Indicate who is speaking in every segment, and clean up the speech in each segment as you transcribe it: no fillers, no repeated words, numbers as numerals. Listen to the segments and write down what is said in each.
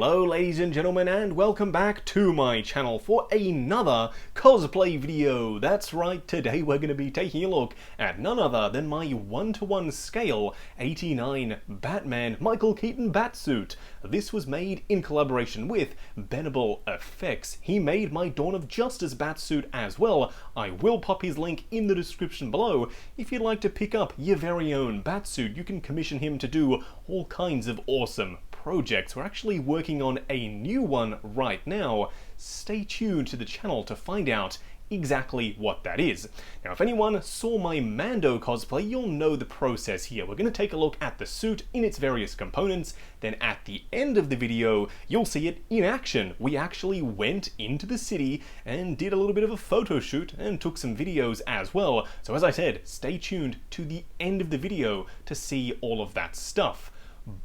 Speaker 1: Hello ladies and gentlemen, and welcome back to my channel for another cosplay video. That's right, today we're going to be taking a look at none other than my 1:1 scale 89 Batman Michael Keaton Batsuit. This was made in collaboration with Bendable Effects. He made my Dawn of Justice Batsuit as well. I will pop his link in the description below. If you'd like to pick up your very own Batsuit, you can commission him to do all kinds of awesome projects. We're actually working on a new one right now. Stay tuned to the channel to find out exactly what that is. Now, if anyone saw my Mando cosplay, you'll know the process here. We're going to take a look at the suit in its various components, then at the end of the video, you'll see it in action. We actually went into the city and did a little bit of a photo shoot and took some videos as well. So as I said, stay tuned to the end of the video to see all of that stuff.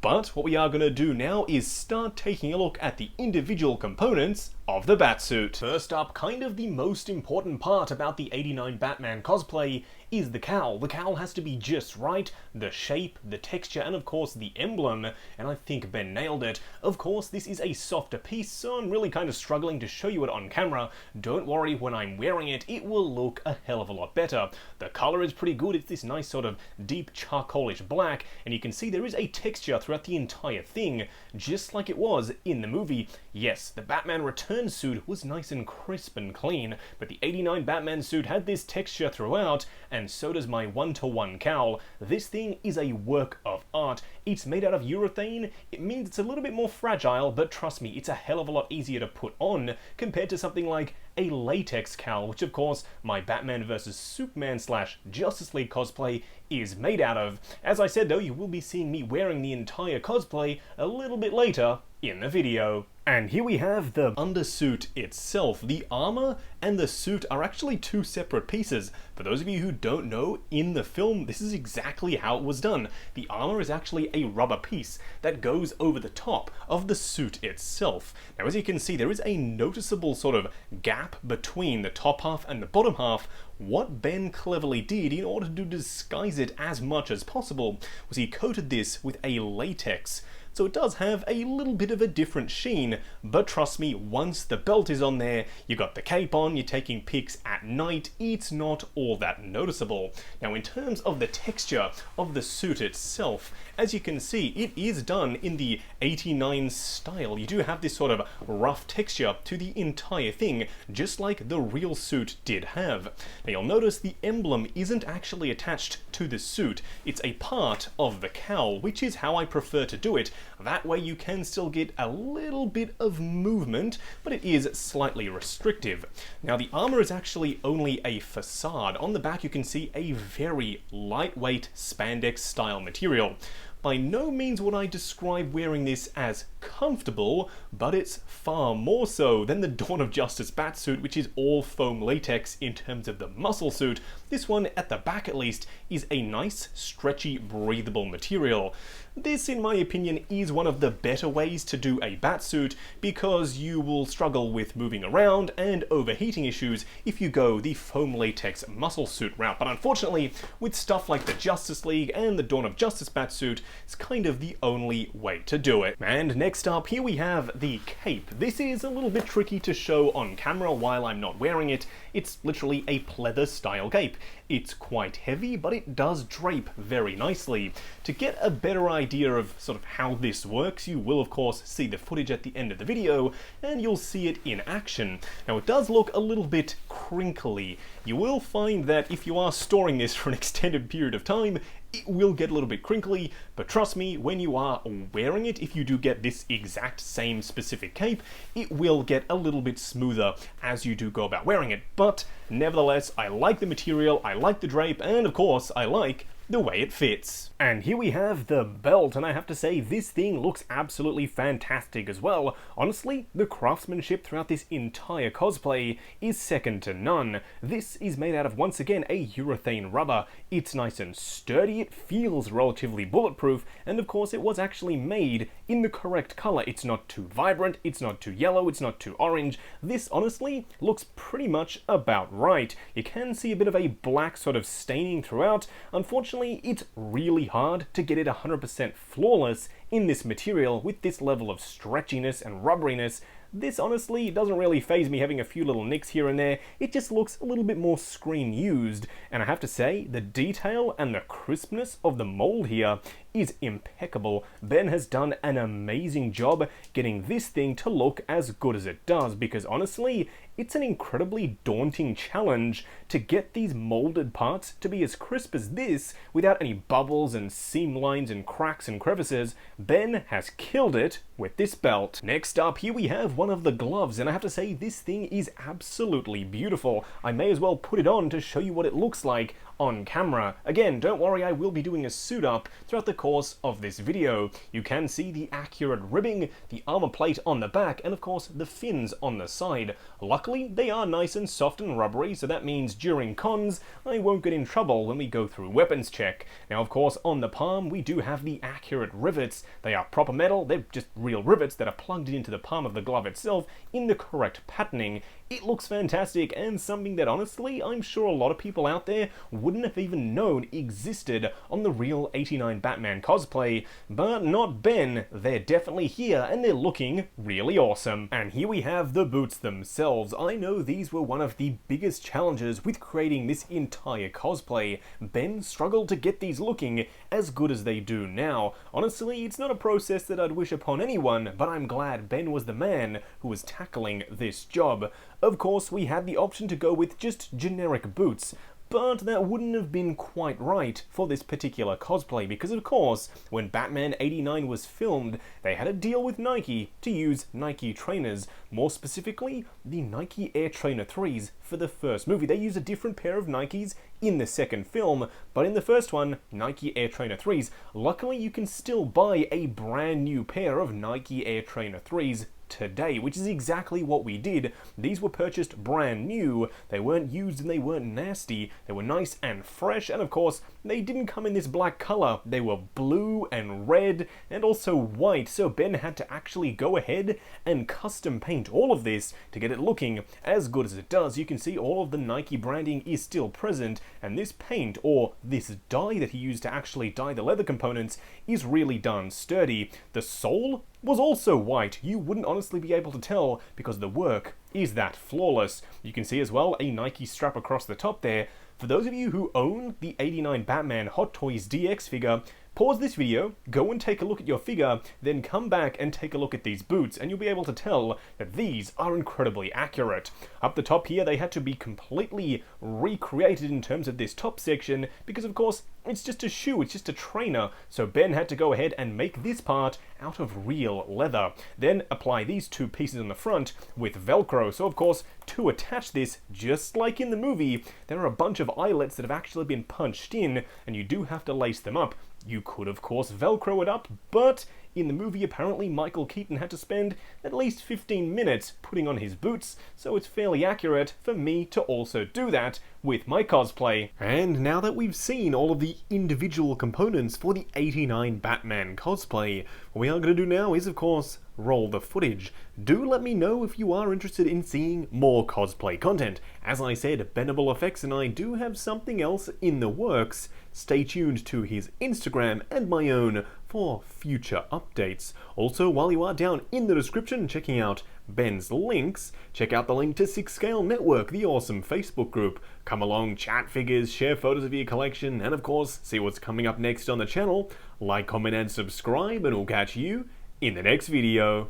Speaker 1: But what we are going to do now is start taking a look at the individual components of the Batsuit. First up, kind of the most important part about the 89 Batman cosplay is the cowl. The cowl has to be just right, the shape, the texture, and of course the emblem, and I think Ben nailed it. Of course, this is a softer piece, so I'm really kind of struggling to show you it on camera. Don't worry, when I'm wearing it, it will look a hell of a lot better. The color is pretty good. It's this nice sort of deep charcoalish black, and you can see there is a texture throughout the entire thing, just like it was in the movie. Yes, the Batman Returns suit was nice and crisp and clean, but the 89 Batman suit had this texture throughout, and so does my 1:1 cowl. This thing is a work of art. It's made out of urethane. It means it's a little bit more fragile, but trust me, it's a hell of a lot easier to put on compared to something like a latex cowl, which of course my Batman vs Superman / Justice League cosplay is made out of. As I said though, you will be seeing me wearing the entire cosplay a little bit later in the video. And here we have the undersuit itself. The armor and the suit are actually two separate pieces. For those of you who don't know, in the film, this is exactly how it was done. The armor is actually a rubber piece that goes over the top of the suit itself. Now, as you can see, there is a noticeable sort of gap between the top half and the bottom half. What Ben cleverly did in order to disguise it as much as possible was he coated this with a latex. So it does have a little bit of a different sheen, but trust me, once the belt is on there, you got the cape on, you're taking pics at night, it's not all that noticeable. Now, in terms of the texture of the suit itself, as you can see, it is done in the 89 style. You do have this sort of rough texture to the entire thing, just like the real suit did have. Now, you'll notice the emblem isn't actually attached to the suit. It's a part of the cowl, which is how I prefer to do it. That way you can still get a little bit of movement, but it is slightly restrictive. Now, the armor is actually only a facade. On the back you can see a very lightweight spandex style material. By no means would I describe wearing this as comfortable, but it's far more so than the Dawn of Justice Batsuit, which is all foam latex in terms of the muscle suit. This one, at the back at least, is a nice, stretchy, breathable material. This, in my opinion, is one of the better ways to do a Batsuit because you will struggle with moving around and overheating issues if you go the foam latex muscle suit route. But unfortunately, with stuff like the Justice League and the Dawn of Justice Batsuit, it's kind of the only way to do it. And next up, here we have the cape. This is a little bit tricky to show on camera while I'm not wearing it. It's literally a pleather style cape. It's quite heavy, but it does drape very nicely. To get a better idea of sort of how this works, you will of course see the footage at the end of the video, and you'll see it in action. Now, it does look a little bit crinkly. You will find that if you are storing this for an extended period of time, it will get a little bit crinkly, but trust me, when you are wearing it, if you do get this exact same specific cape, it will get a little bit smoother as you do go about wearing it. But nevertheless, I like the material, I like the drape, and of course, I like the way it fits. And here we have the belt, and I have to say this thing looks absolutely fantastic as well. Honestly, the craftsmanship throughout this entire cosplay is second to none. This is made out of, once again, a urethane rubber. It's nice and sturdy, it feels relatively bulletproof, and of course it was actually made in the correct color. It's not too vibrant, it's not too yellow, it's not too orange. This honestly looks pretty much about right. You can see a bit of a black sort of staining throughout. Unfortunately, it's really hard to get it 100% flawless in this material with this level of stretchiness and rubberiness. This honestly doesn't really faze me having a few little nicks here and there. It just looks a little bit more screen used, and I have to say the detail and the crispness of the mold here is impeccable. Ben has done an amazing job getting this thing to look as good as it does, because honestly it's an incredibly daunting challenge to get these molded parts to be as crisp as this without any bubbles and seam lines and cracks and crevices. Ben has killed it with this belt. Next up, here we have one of the gloves, and I have to say this thing is absolutely beautiful. I may as well put it on to show you what it looks like on camera. Again, don't worry, I will be doing a suit up throughout the course of this video. You can see the accurate ribbing, the armor plate on the back, and of course the fins on the side. Luckily, they are nice and soft and rubbery, so that means during cons, I won't get in trouble when we go through weapons check. Now, of course, on the palm, we do have the accurate rivets. They are proper metal, they're just real rivets that are plugged into the palm of the glove itself in the correct patterning. It looks fantastic, and something that honestly I'm sure a lot of people out there wouldn't have even known existed on the real '89 Batman cosplay, but not Ben. They're definitely here and they're looking really awesome. And here we have the boots themselves. I know these were one of the biggest challenges with creating this entire cosplay. Ben struggled to get these looking as good as they do now. Honestly, it's not a process that I'd wish upon anyone, but I'm glad Ben was the man who was tackling this job. Of course, we had the option to go with just generic boots, but that wouldn't have been quite right for this particular cosplay, because of course, when Batman '89 was filmed, they had a deal with Nike to use Nike trainers, more specifically, the Nike Air Trainer 3s for the first movie. They used a different pair of Nikes in the second film, but in the first one, Nike Air Trainer 3s. Luckily, you can still buy a brand new pair of Nike Air Trainer 3s today, which is exactly what we did. These were purchased brand new, they weren't used and they weren't nasty, they were nice and fresh, and of course they didn't come in this black color, they were blue and red and also white, so Ben had to actually go ahead and custom paint all of this to get it looking as good as it does. You can see all of the Nike branding is still present, and this paint, or this dye that he used to actually dye the leather components, is really darn sturdy. The sole was also white. You wouldn't honestly be able to tell because the work is that flawless. You can see as well a Nike strap across the top there. For those of you who own the '89 Batman Hot Toys DX figure, pause this video, go and take a look at your figure, then come back and take a look at these boots, and you'll be able to tell that these are incredibly accurate. Up the top here, they had to be completely recreated in terms of this top section, because of course, it's just a shoe, it's just a trainer, so Ben had to go ahead and make this part out of real leather. Then apply these two pieces on the front with Velcro, so of course, to attach this, just like in the movie, there are a bunch of eyelets that have actually been punched in, and you do have to lace them up. You could, of course, Velcro it up, but in the movie, apparently Michael Keaton had to spend at least 15 minutes putting on his boots, so it's fairly accurate for me to also do that with my cosplay. And now that we've seen all of the individual components for the '89 Batman cosplay, what we are going to do now is, of course, roll the footage. Do let me know if you are interested in seeing more cosplay content. As I said, Benable Effects and I do have something else in the works. Stay tuned to his Instagram and my own for future updates. Also, while you are down in the description checking out Ben's links, check out the link to 6 Scale Network, the awesome Facebook group. Come along, chat figures, share photos of your collection, and of course, see what's coming up next on the channel. Like, comment, and subscribe, and we'll catch you in the next video.